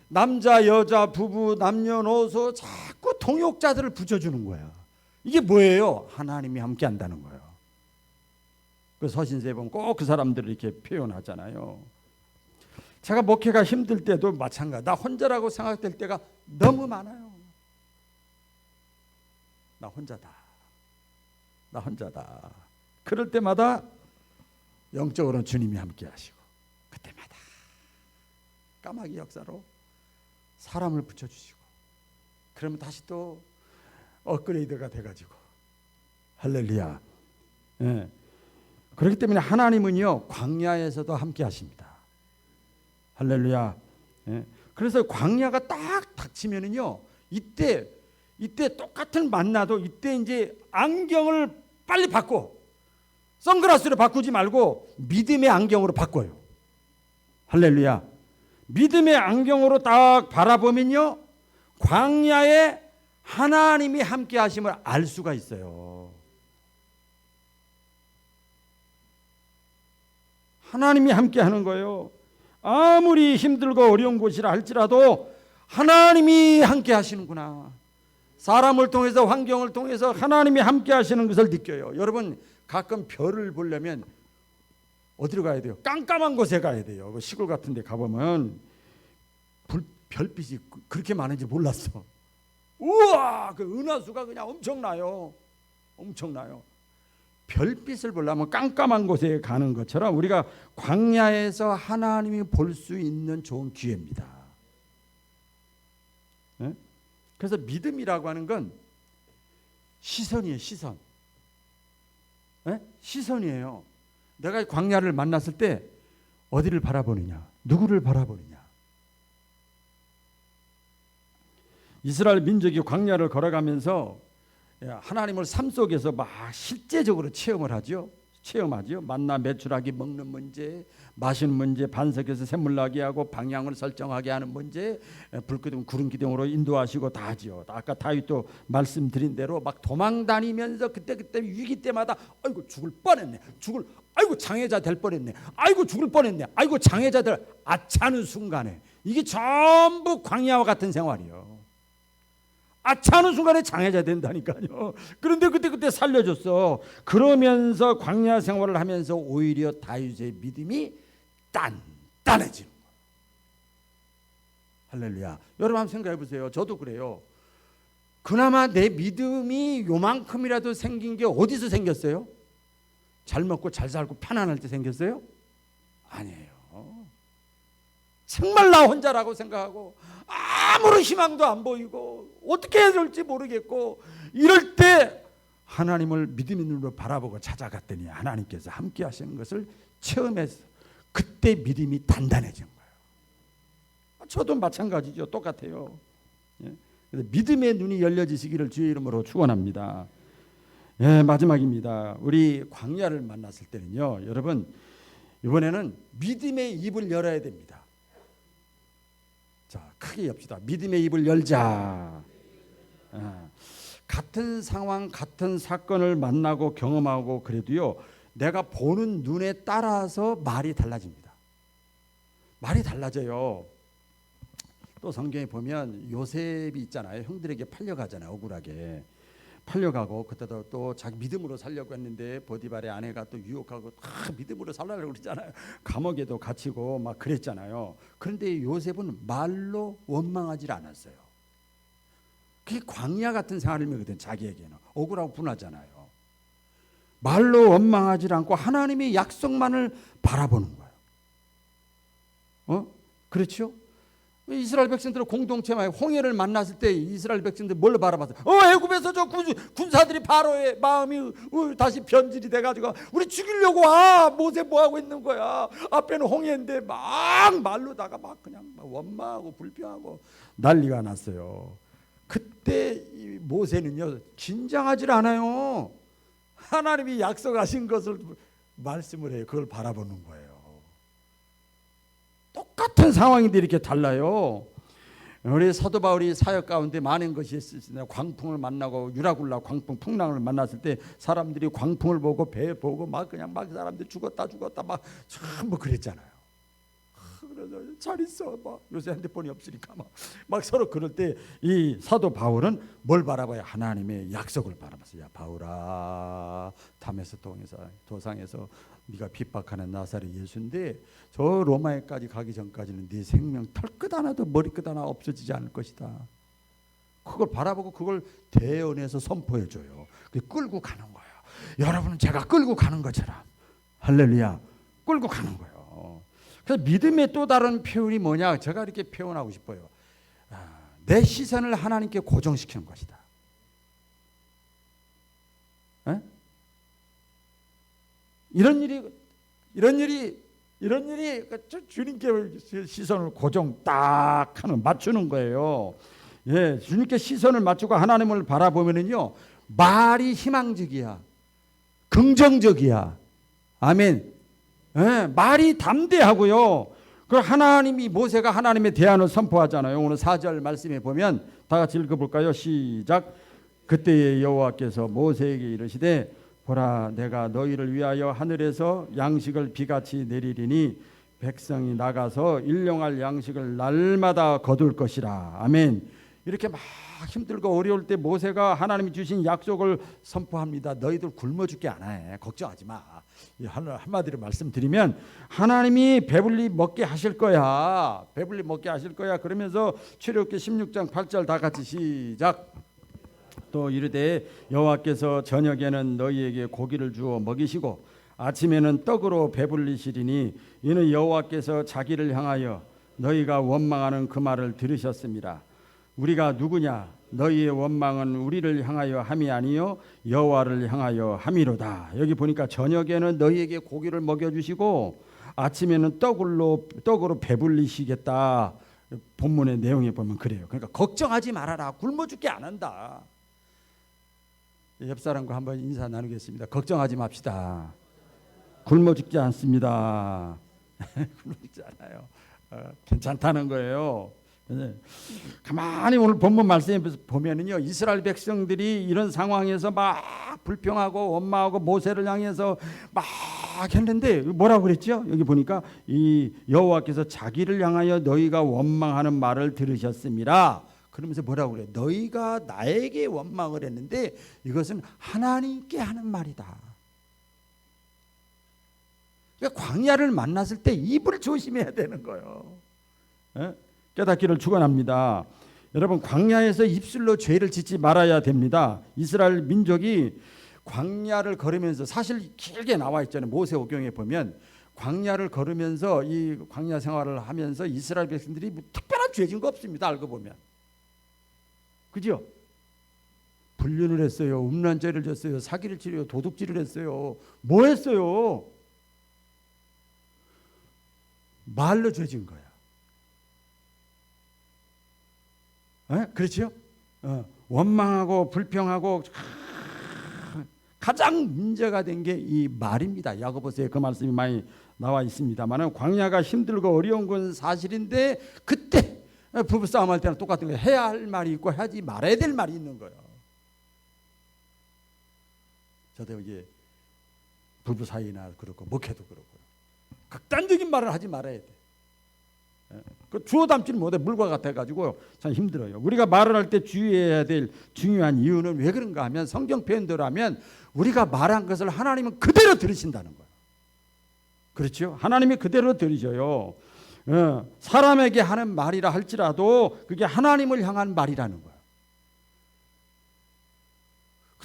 남자 여자 부부 남녀노소 자꾸 동역자들을 붙여주는 거야. 이게 뭐예요? 하나님이 함께 한다는 거예요. 그 서신서에 보면 꼭 그 사람들을 이렇게 표현하잖아요. 제가 목회가 힘들 때도 마찬가지. 나 혼자라고 생각될 때가 너무 많아요. 나 혼자다. 나 혼자다. 그럴 때마다 영적으로는 주님이 함께 하시고, 그때마다 까마귀 역사로 사람을 붙여주시고, 그러면 다시 또 업그레이드가 돼가지고, 할렐루야. 예. 그렇기 때문에 하나님은요 광야에서도 함께 하십니다. 할렐루야. 예. 그래서 광야가 딱 닥치면은요 이때 똑같은 만나도 이때 이제 안경을 빨리 바꿔. 선글라스로 바꾸지 말고 믿음의 안경으로 바꿔요. 할렐루야. 믿음의 안경으로 딱 바라보면요 광야에 하나님이 함께 하심을 알 수가 있어요. 하나님이 함께 하는 거예요. 아무리 힘들고 어려운 곳이라 할지라도 하나님이 함께 하시는구나. 사람을 통해서 환경을 통해서 하나님이 함께 하시는 것을 느껴요. 여러분 가끔 별을 보려면 어디로 가야 돼요? 깜깜한 곳에 가야 돼요. 시골 같은 데 가보면 별빛이 그렇게 많은지 몰랐어. 우와, 그 은하수가 그냥 엄청나요. 엄청나요. 별빛을 보려면 깜깜한 곳에 가는 것처럼 우리가 광야에서 하나님이 볼 수 있는 좋은 기회입니다. 네? 그래서 믿음이라고 하는 건 시선이에요. 시선. 네? 시선이에요. 내가 광야를 만났을 때 어디를 바라보느냐, 누구를 바라보느냐. 이스라엘 민족이 광야를 걸어가면서 하나님을 삶 속에서 막 실제적으로 체험하죠. 만나 매출하기 먹는 문제, 마시는 문제, 반석에서 샘물 나게 하고 방향을 설정하게 하는 문제, 불기둥 구름 기둥으로 인도하시고 다 하죠. 아까 다윗도 말씀드린 대로 막 도망 다니면서 그때 위기 때마다 아이고 죽을 뻔했네. 아이고 장애자 될 뻔했네. 아이고 죽을 뻔했네. 아이고 장애자들 아차는 순간에 이게 전부 광야와 같은 생활이요. 아차하는 순간에 장애자 된다니까요. 그런데 그때 살려줬어. 그러면서 광야 생활을 하면서 오히려 다윗의 믿음이 단단해지는 거예요. 할렐루야. 여러분 한번 생각해 보세요. 저도 그래요. 그나마 내 믿음이 요만큼이라도 생긴 게 어디서 생겼어요? 잘 먹고 잘 살고 편안할 때 생겼어요? 아니에요. 정말 나 혼자라고 생각하고 아무런 희망도 안 보이고 어떻게 해야 될지 모르겠고 이럴 때 하나님을 믿음의 눈으로 바라보고 찾아갔더니 하나님께서 함께 하시는 것을 체험해서 그때 믿음이 단단해진 거예요. 저도 마찬가지죠. 똑같아요. 그래서 믿음의 눈이 열려지시기를 주의 이름으로 축원합니다. 마지막입니다. 우리 광야를 만났을 때는요, 여러분 이번에는 믿음의 입을 열어야 됩니다. 자, 크게 엽시다. 믿음의 입을 열자. 같은 상황, 같은 사건을 만나고 경험하고 그래도요, 내가 보는 눈에 따라서 말이 달라집니다. 말이 달라져요. 또 성경에 보면 요셉이 있잖아요. 형들에게 팔려가잖아요. 억울하게 팔려가고 그때도 또 자기 믿음으로 살려고 했는데 보디발의 아내가 또 유혹하고 믿음으로 살려고 그러잖아요. 감옥에도 갇히고 막 그랬잖아요. 그런데 요셉은 말로 원망하지 않았어요. 그게 광야 같은 생활이거든. 자기에게는 억울하고 분하잖아요. 말로 원망하지 않고 하나님의 약속만을 바라보는 거예요. 그렇죠? 이스라엘 백성들은 공동체만 홍해를 만났을 때 이스라엘 백성들 뭘로 바라봤어요? 애굽에서 저 군사들이 바로의 마음이 다시 변질이 돼가지고 우리 죽이려고 모세 뭐 하고 있는 거야? 앞에는 홍해인데 막 말로다가 막 그냥 막 원망하고 불평하고 난리가 났어요. 그때 모세는요 긴장하지 않아요. 하나님이 약속하신 것을 말씀을 해요. 그걸 바라보는 거예요. 똑같은 상황인데 이렇게 달라요. 우리 사도 바울이 사역 가운데 많은 것이 있습니다. 광풍을 만나고 유라굴라 광풍 풍랑을 만났을 때 사람들이 광풍을 보고 배 보고 막 그냥 막 사람들이 죽었다 막 전부 그랬잖아요. 그래서 잘 있어 막 요새 핸드폰이 없으니까 막 서로 그럴 때 이 사도 바울은 뭘 바라봐요? 하나님의 약속을 바라봤어요. 야 바울아, 담에서 도상에서 네가 핍박하는 나사렛 예수인데 저 로마에까지 가기 전까지는 네 생명 털끝 하나도 머리끝 하나 없어지지 않을 것이다. 그걸 바라보고 그걸 대언해서 선포해줘요. 끌고 가는 거예요. 여러분은 제가 끌고 가는 것처럼 할렐루야 끌고 가는 거예요. 그래서 믿음의 또 다른 표현이 뭐냐? 제가 이렇게 표현하고 싶어요. 내 시선을 하나님께 고정시키는 것이다. 이런 일이 주님께 시선을 고정 딱 하는 맞추는 거예요. 주님께 시선을 맞추고 하나님을 바라보면은요 말이 희망적이야, 긍정적이야. 아멘. 말이 담대하고요. 그 하나님이 모세가 하나님의 대안을 선포하잖아요. 오늘 4절 말씀에 보면 다 같이 읽어볼까요? 시작. 그때에 여호와께서 모세에게 이르시되 보라 내가 너희를 위하여 하늘에서 양식을 비같이 내리리니 백성이 나가서 일용할 양식을 날마다 거둘 것이라. 아멘. 이렇게 막 힘들고 어려울 때 모세가 하나님이 주신 약속을 선포합니다. 너희들 굶어 죽게 안 해. 걱정하지 마. 한마디로 말씀드리면 하나님이 배불리 먹게 하실 거야. 배불리 먹게 하실 거야. 그러면서 출애굽기 16장 8절 다 같이 시작. 또 이르되 여호와께서 저녁에는 너희에게 고기를 주어 먹이시고 아침에는 떡으로 배불리시리니 이는 여호와께서 자기를 향하여 너희가 원망하는 그 말을 들으셨습니다. 우리가 누구냐? 너희의 원망은 우리를 향하여 함이 아니요 여호와를 향하여 함이로다. 여기 보니까 저녁에는 너희에게 고기를 먹여주시고 아침에는 떡으로 배불리시겠다. 본문의 내용에 보면 그래요. 그러니까 걱정하지 말아라. 굶어 죽게 안 한다. 옆 사람과 한번 인사 나누겠습니다. 걱정하지 맙시다. 굶어 죽지 않습니다. 굶어 죽지 않아요. 괜찮다는 거예요. 가만히 오늘 본문 말씀에 보면은요, 이스라엘 백성들이 이런 상황에서 막 불평하고 원망하고 모세를 향해서 막 했는데 뭐라고 그랬죠? 여기 보니까 이 여호와께서 자기를 향하여 너희가 원망하는 말을 들으셨습니다. 그러면서 뭐라고 그래요? 너희가 나에게 원망을 했는데 이것은 하나님께 하는 말이다. 그러니까 광야를 만났을 때 입을 조심해야 되는 거예요. 깨닫기를 축원합니다. 여러분 광야에서 입술로 죄를 짓지 말아야 됩니다. 이스라엘 민족이 광야를 걸으면서 사실 길게 나와 있잖아요. 모세오경에 보면 광야를 걸으면서 이 광야 생활을 하면서 이스라엘 백성들이 뭐 특별한 죄진 거 없습니다. 알고 보면. 그죠? 불륜을 했어요. 음란죄를 졌어요. 사기를 치려요. 도둑질을 했어요. 뭐 했어요? 말로 죄진 거야. 그렇죠? 원망하고 불평하고 가장 문제가 된 게 이 말입니다. 야고보서에 그 말씀이 많이 나와 있습니다만 광야가 힘들고 어려운 건 사실인데 그때 부부싸움 할 때는 똑같은 거예요. 해야 할 말이 있고 하지 말아야 될 말이 있는 거예요. 저도 이게 부부 사이나 그렇고 목회도 그렇고 극단적인 말을 하지 말아야 돼. 그 주워 담지는 못해. 물과 같아가지고 참 힘들어요. 우리가 말을 할 때 주의해야 될 중요한 이유는 왜 그런가 하면 성경 표현대로 하면 우리가 말한 것을 하나님은 그대로 들으신다는 거예요. 그렇죠? 하나님이 그대로 들으셔요. 사람에게 하는 말이라 할지라도 그게 하나님을 향한 말이라는 거예요.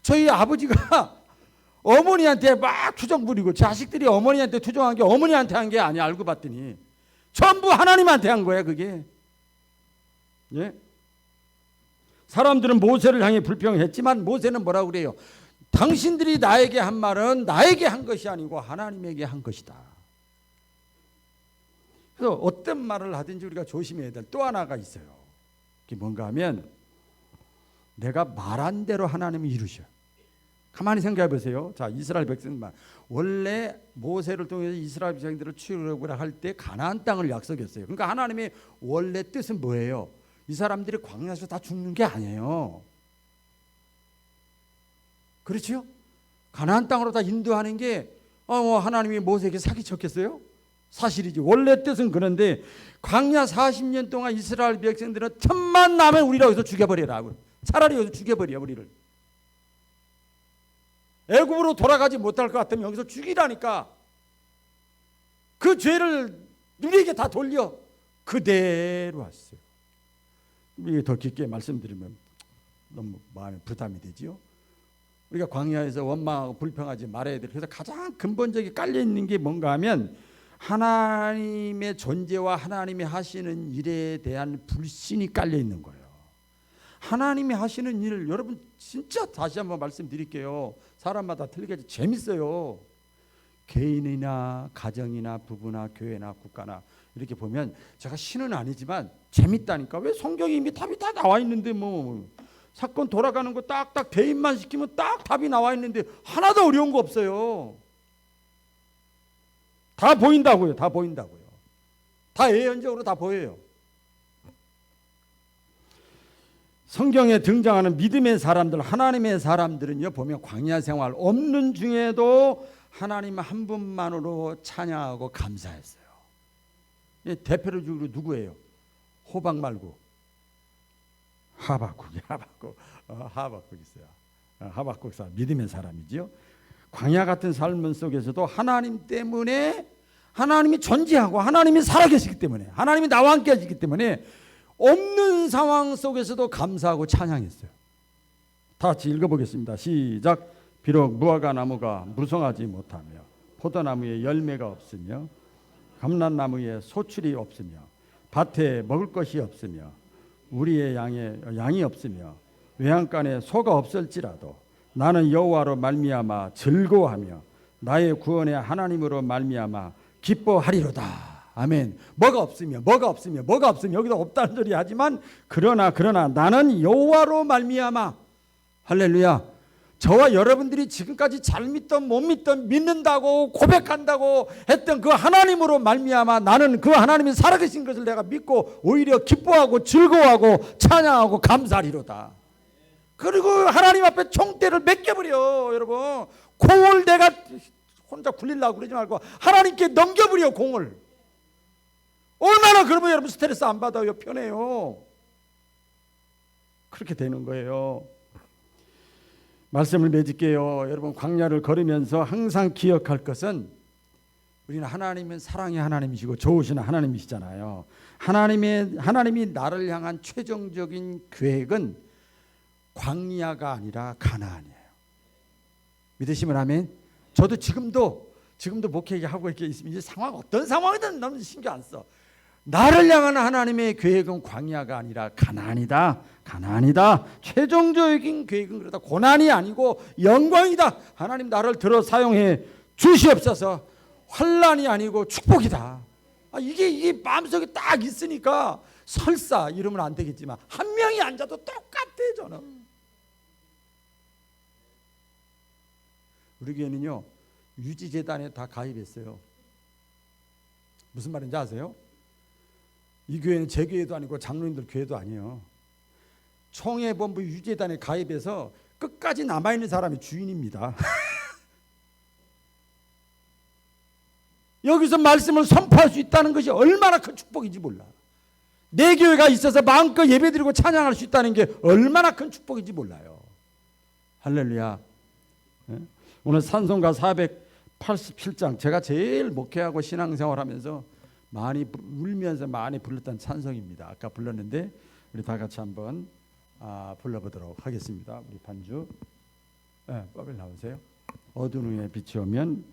저희 아버지가 어머니한테 막 투정 부리고 자식들이 어머니한테 투정한 게 어머니한테 한 게 아니야. 알고 봤더니 전부 하나님한테 한 거야 그게. 예? 사람들은 모세를 향해 불평했지만 모세는 뭐라고 그래요? 당신들이 나에게 한 말은 나에게 한 것이 아니고 하나님에게 한 것이다. 그래서 어떤 말을 하든지 우리가 조심해야 될 또 하나가 있어요. 그게 뭔가 하면 내가 말한 대로 하나님이 이루셔. 가만히 생각해 보세요. 자, 이스라엘 백성만 원래 모세를 통해서 이스라엘 백성들을 출애굽을 할 때 가나안 땅을 약속했어요. 그러니까 하나님의 원래 뜻은 뭐예요? 이 사람들이 광야에서 다 죽는 게 아니에요. 그렇죠? 가나안 땅으로 다 인도하는 게 하나님이 모세에게 사기쳤겠어요? 사실이지. 원래 뜻은 그런데 광야 40년 동안 이스라엘 백성들은 틈만 나면 우리를 여기서 죽여버리라. 차라리 여기서 죽여버려 우리를. 애굽으로 돌아가지 못할 것 같으면 여기서 죽이라니까. 그 죄를 우리에게 다 돌려 그대로 왔어요. 이게 더 깊게 말씀드리면 너무 마음에 부담이 되지요. 우리가 광야에서 원망하고 불평하지 말아야 될. 그래서 가장 근본적인 깔려 있는 게 뭔가 하면 하나님의 존재와 하나님이 하시는 일에 대한 불신이 깔려 있는 거예요. 하나님이 하시는 일 여러분 진짜 다시 한번 말씀드릴게요. 사람마다 틀리게 재밌어요. 개인이나 가정이나 부부나 교회나 국가나 이렇게 보면 제가 신은 아니지만 재밌다니까. 왜 성경에 이미 답이 다 나와 있는데 뭐 사건 돌아가는 거 딱딱 대입만 시키면 딱 답이 나와 있는데 하나도 어려운 거 없어요. 다 보인다고요. 다 보인다고요. 다 예언적으로 다 보여요. 성경에 등장하는 믿음의 사람들, 하나님의 사람들은요 보면 광야 생활 없는 중에도 하나님 한 분만으로 찬양하고 감사했어요. 대표적으로 누구예요? 호박 말고 하박국 있어요. 하박국 사람 믿음의 사람이지요. 광야 같은 삶 속에서도 하나님 때문에 하나님이 존재하고 하나님이 살아계시기 때문에 하나님이 나와 함께 하시기 때문에 없는 상황 속에서도 감사하고 찬양했어요. 다 같이 읽어보겠습니다. 시작. 비록 무화과 나무가 무성하지 못하며 포도나무에 열매가 없으며 감람나무에 소출이 없으며 밭에 먹을 것이 없으며 우리의 양이 없으며 외양간에 소가 없을지라도 나는 여호와로 말미암아 즐거워하며 나의 구원의 하나님으로 말미암아 기뻐하리로다. 아멘. 뭐가 없으며 여기도 없다는 소리 하지만 그러나 나는 여호와로 말미암아 할렐루야. 저와 여러분들이 지금까지 잘 믿던 못 믿던 믿는다고 고백한다고 했던 그 하나님으로 말미암아 나는 그 하나님이 살아계신 것을 내가 믿고 오히려 기뻐하고 즐거워하고 찬양하고 감사하리로다. 그리고 하나님 앞에 총대를 맡겨버려. 여러분 공을 내가 혼자 굴리려고 그러지 말고 하나님께 넘겨버려. 공을. 얼마나 그러면 여러분 스트레스 안 받아요. 편해요. 그렇게 되는 거예요. 말씀을 맺을게요. 여러분 광야를 걸으면서 항상 기억할 것은 우리는 하나님은 사랑의 하나님이시고 좋으신 하나님이시잖아요. 하나님이 나를 향한 최종적인 계획은 광야가 아니라 가나안이에요. 믿으시면 아멘. 저도 지금도 목회하고 이렇게 있으면 이 상황 어떤 상황이든 너무 신경 안 써. 나를 향한 하나님의 계획은 광야가 아니라 가나안이다. 가나안이다. 최종적인 계획은 그러다 고난이 아니고 영광이다. 하나님 나를 들어 사용해 주시옵소서. 환난이 아니고 축복이다. 이게 마음속에 딱 있으니까 설사 이러면 안 되겠지만 한 명이 앉아도 똑같아. 저는 우리 교회는요 유지재단에 다 가입했어요. 무슨 말인지 아세요? 이 교회는 제 교회도 아니고 장로님들 교회도 아니에요. 총회본부 유재단에 가입해서 끝까지 남아있는 사람이 주인입니다. 여기서 말씀을 선포할 수 있다는 것이 얼마나 큰 축복인지 몰라. 내 교회가 있어서 마음껏 예배드리고 찬양할 수 있다는 게 얼마나 큰 축복인지 몰라요. 할렐루야. 오늘 찬송가 487장 제가 제일 목회하고 신앙생활하면서 많이 울면서 많이 불렀던 찬송입니다. 아까 불렀는데 우리 다 같이 한번 불러보도록 하겠습니다. 우리 반주 빠벨 나오세요. 어두운 후에 빛이 오면